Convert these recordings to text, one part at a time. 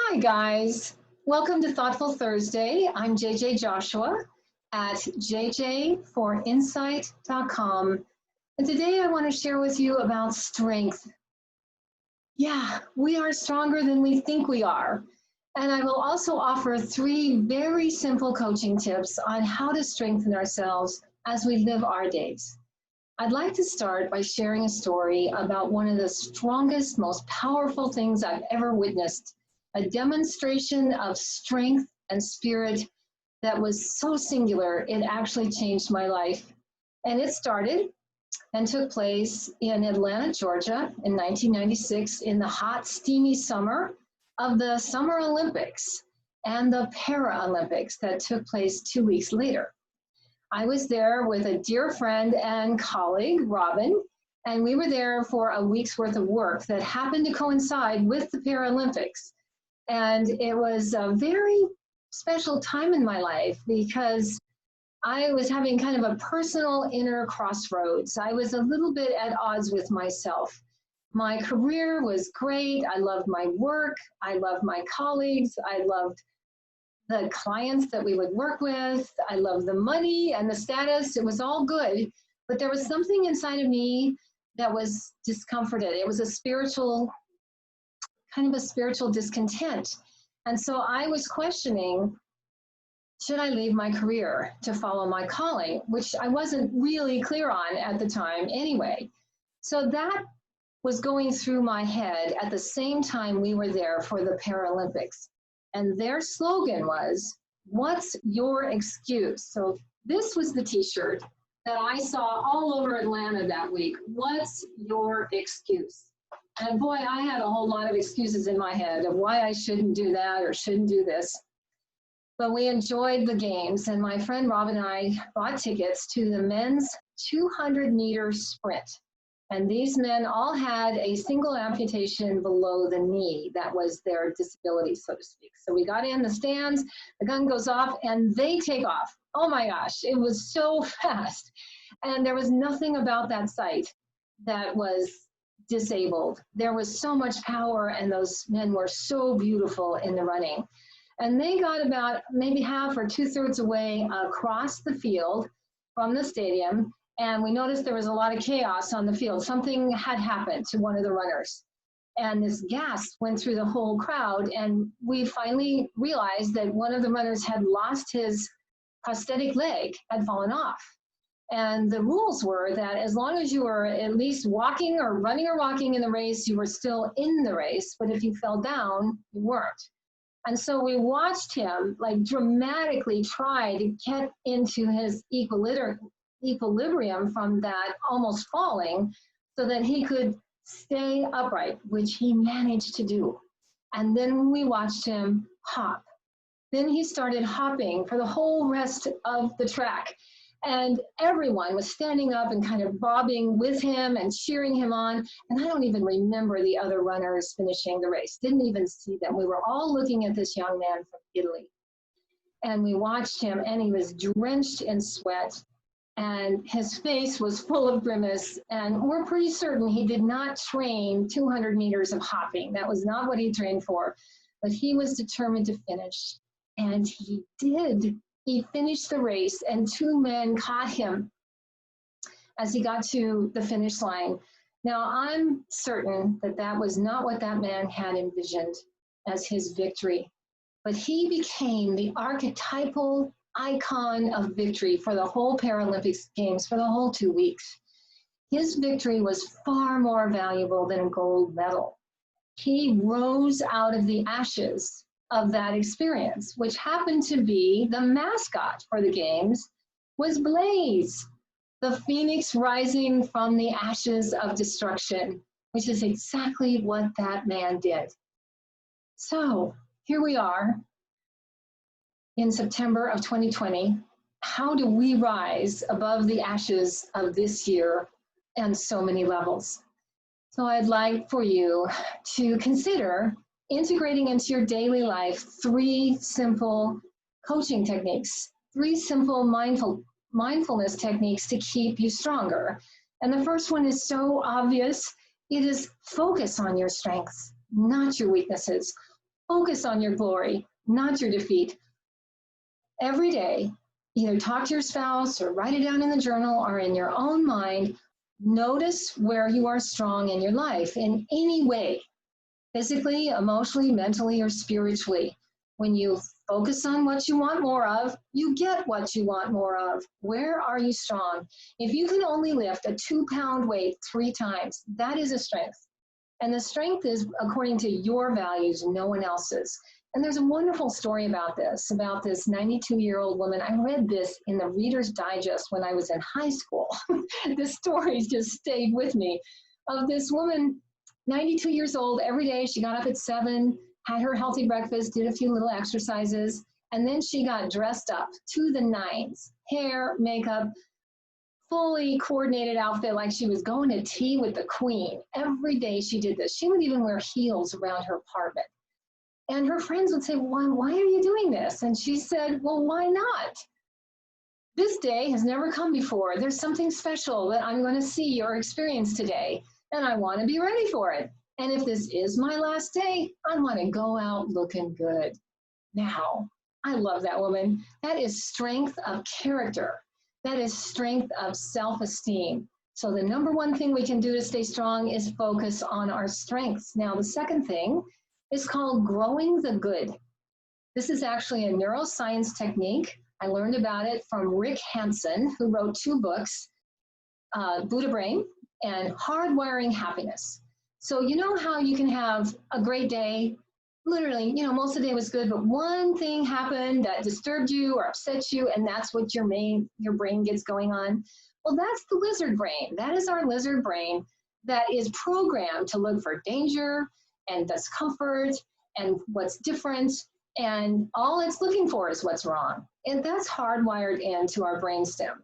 Hi, guys. Welcome to Thoughtful Thursday. I'm JJ Joshua at jjforinsight.com. And today I want to share with you about strength. Yeah, we are stronger than we think we are. And I will also offer 3 very simple coaching tips on how to strengthen ourselves as we live our days. I'd like to start by sharing a story about one of the strongest, most powerful things I've ever witnessed. A demonstration of strength and spirit that was so singular, it actually changed my life. And it started and took place in Atlanta, Georgia in 1996 in the hot, steamy summer of the Summer Olympics and the Paralympics that took place 2 weeks later. I was there with a dear friend and colleague, Robin, and we were there for a week's worth of work that happened to coincide with the Paralympics. And it was a very special time in my life because I was having kind of a personal inner crossroads. I was a little bit at odds with myself. My career was great. I loved my work. I loved my colleagues. I loved the clients that we would work with. I loved the money and the status. It was all good. But there was something inside of me that was discomforted. It was a spiritual discontent. And so I was questioning, should I leave my career to follow my calling, which I wasn't really clear on at the time anyway. So that was going through my head at the same time we were there for the Paralympics. And their slogan was, "What's your excuse?" So this was the t-shirt that I saw all over Atlanta that week. What's your excuse? And boy, I had a whole lot of excuses in my head of why I shouldn't do that or shouldn't do this. But we enjoyed the games, and my friend Rob and I bought tickets to the men's 200-meter sprint. And these men all had a single amputation below the knee. That was their disability, so to speak. So we got in the stands, the gun goes off, and they take off. Oh my gosh, it was so fast. And there was nothing about that sight that was disabled. There was so much power, and those men were so beautiful in the running. And they got about maybe half or 2/3 away across the field from the stadium, and we noticed there was a lot of chaos on the field. Something had happened to one of the runners, and this gas went through the whole crowd, and we finally realized that one of the runners had lost his prosthetic leg, had fallen off. And the rules were that as long as you were at least walking or running or walking in the race, you were still in the race. But if you fell down, you weren't. And so we watched him like dramatically try to get into his equilibrium from that almost falling so that he could stay upright, which he managed to do. And then we watched him hop. Then he started hopping for the whole rest of the track. And everyone was standing up and kind of bobbing with him and cheering him on. And I don't even remember the other runners finishing the race. Didn't even see them. We were all looking at this young man from Italy. And we watched him, and he was drenched in sweat. And his face was full of grimace. And we're pretty certain he did not train 200 meters of hopping. That was not what he trained for. But he was determined to finish. And he did. He finished the race, and 2 men caught him as he got to the finish line. Now, I'm certain that that was not what that man had envisioned as his victory, but he became the archetypal icon of victory for the whole Paralympics Games for the whole 2 weeks. His victory was far more valuable than a gold medal. He rose out of the ashes of that experience, which happened to be the mascot for the games, was Blaze, the phoenix rising from the ashes of destruction, which is exactly what that man did. So here we are in September of 2020. How do we rise above the ashes of this year and so many levels? So I'd like for you to consider integrating into your daily life 3 simple coaching techniques, 3 simple mindfulness techniques to keep you stronger. And the first one is so obvious. It is focus on your strengths, not your weaknesses. Focus on your glory, not your defeat. Every day, either talk to your spouse or write it down in the journal or in your own mind. Notice where you are strong in your life in any way, physically, emotionally, mentally, or spiritually. When you focus on what you want more of, you get what you want more of. Where are you strong? If you can only lift a 2-pound weight 3 times, that is a strength. And the strength is according to your values, no one else's. And there's a wonderful story about this 92-year-old woman. I read this in the Reader's Digest when I was in high school. This story just stayed with me, of this woman, 92 years old. Every day she got up at 7, had her healthy breakfast, did a few little exercises, and then she got dressed up to the nines, hair, makeup, fully coordinated outfit, like she was going to tea with the queen. Every day she did this. She would even wear heels around her apartment. And her friends would say, why are you doing this? And she said, well, why not? This day has never come before. There's something special that I'm going to see or experience today, and I want to be ready for it. And if this is my last day, I want to go out looking good. Now, I love that woman. That is strength of character. That is strength of self-esteem. So the number one thing we can do to stay strong is focus on our strengths. Now, the second thing is called growing the good. This is actually a neuroscience technique. I learned about it from Rick Hanson, who wrote 2 books, Buddha Brain and Hardwiring Happiness. So you know how you can have a great day, literally, most of the day was good, but one thing happened that disturbed you or upset you, and that's what your brain gets going on. Well, that's the lizard brain. That is our lizard brain that is programmed to look for danger and discomfort and what's different, and all it's looking for is what's wrong. And that's hardwired into our brainstem.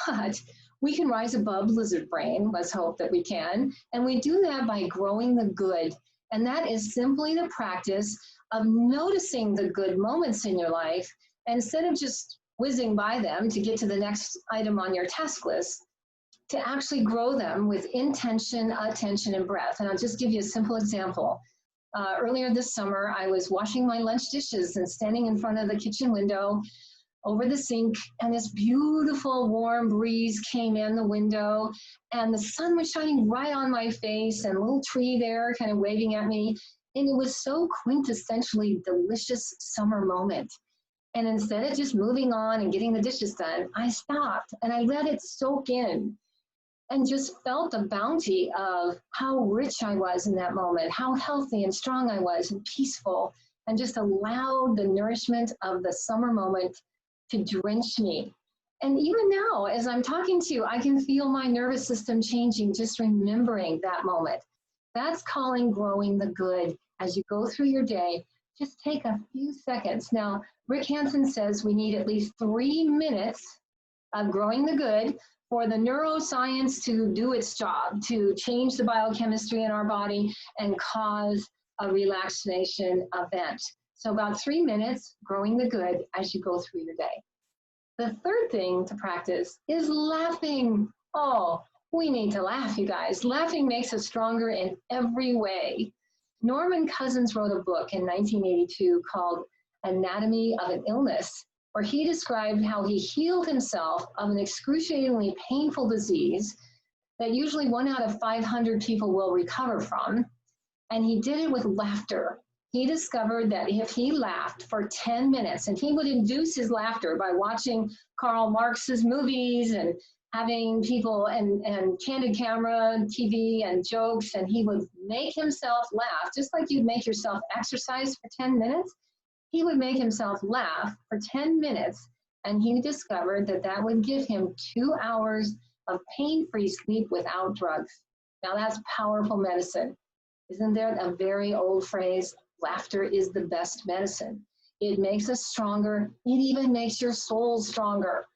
But we can rise above lizard brain, let's hope that we can, and we do that by growing the good. And that is simply the practice of noticing the good moments in your life, and instead of just whizzing by them to get to the next item on your task list, to actually grow them with intention, attention, and breath. And I'll just give you a simple example. Earlier this summer, I was washing my lunch dishes and standing in front of the kitchen window over the sink, and this beautiful warm breeze came in the window, and the sun was shining right on my face, and a little tree there kind of waving at me, and it was so quintessentially delicious summer moment. And instead of just moving on and getting the dishes done, I stopped and I let it soak in and just felt the bounty of how rich I was in that moment, how healthy and strong I was and peaceful, and just allowed the nourishment of the summer moment to drench me. And even now, as I'm talking to you, I can feel my nervous system changing, just remembering that moment. That's calling growing the good. As you go through your day, just take a few seconds. Now, Rick Hanson says we need at least 3 minutes of growing the good for the neuroscience to do its job, to change the biochemistry in our body and cause a relaxation event. So about 3 minutes growing the good as you go through your day. The third thing to practice is laughing. Oh, we need to laugh, you guys. Laughing makes us stronger in every way. Norman Cousins wrote a book in 1982 called Anatomy of an Illness, where he described how he healed himself of an excruciatingly painful disease that usually 1 out of 500 people will recover from. And he did it with laughter. He discovered that if he laughed for 10 minutes, and he would induce his laughter by watching Karl Marx's movies and having people and candid camera, TV and jokes, and he would make himself laugh, just like you'd make yourself exercise for 10 minutes. He would make himself laugh for 10 minutes, and he discovered that that would give him 2 hours of pain-free sleep without drugs. Now that's powerful medicine. Isn't there a very old phrase, laughter is the best medicine? It makes us stronger. It even makes your soul stronger.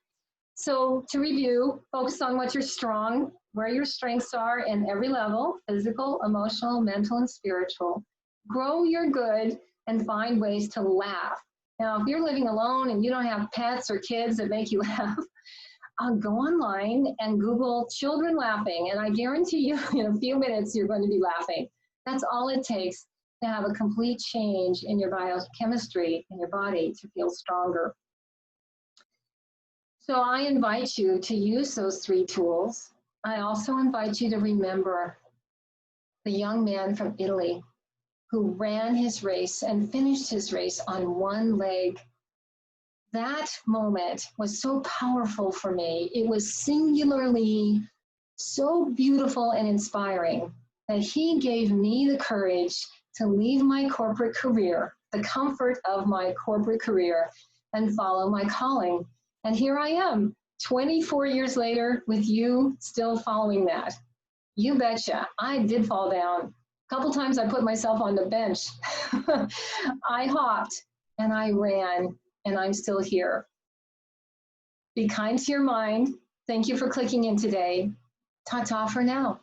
So to review, focus on what you're strong, where your strengths are in every level, physical, emotional, mental, and spiritual. Grow your good and find ways to laugh. Now, if you're living alone and you don't have pets or kids that make you laugh, go online and Google children laughing, and I guarantee you in a few minutes you're going to be laughing. That's all it takes. to have a complete change in your biochemistry in your body to feel stronger. So I invite you to use those 3 tools. I also invite you to remember the young man from Italy who ran his race and finished his race on 1 leg. That moment was so powerful for me. It was singularly so beautiful and inspiring that he gave me the courage to leave my corporate career, the comfort of my corporate career, and follow my calling. And here I am, 24 years later, with you still following that. You betcha, I did fall down. A couple times I put myself on the bench. I hopped and I ran, and I'm still here. Be kind to your mind. Thank you for clicking in today. Ta-ta for now.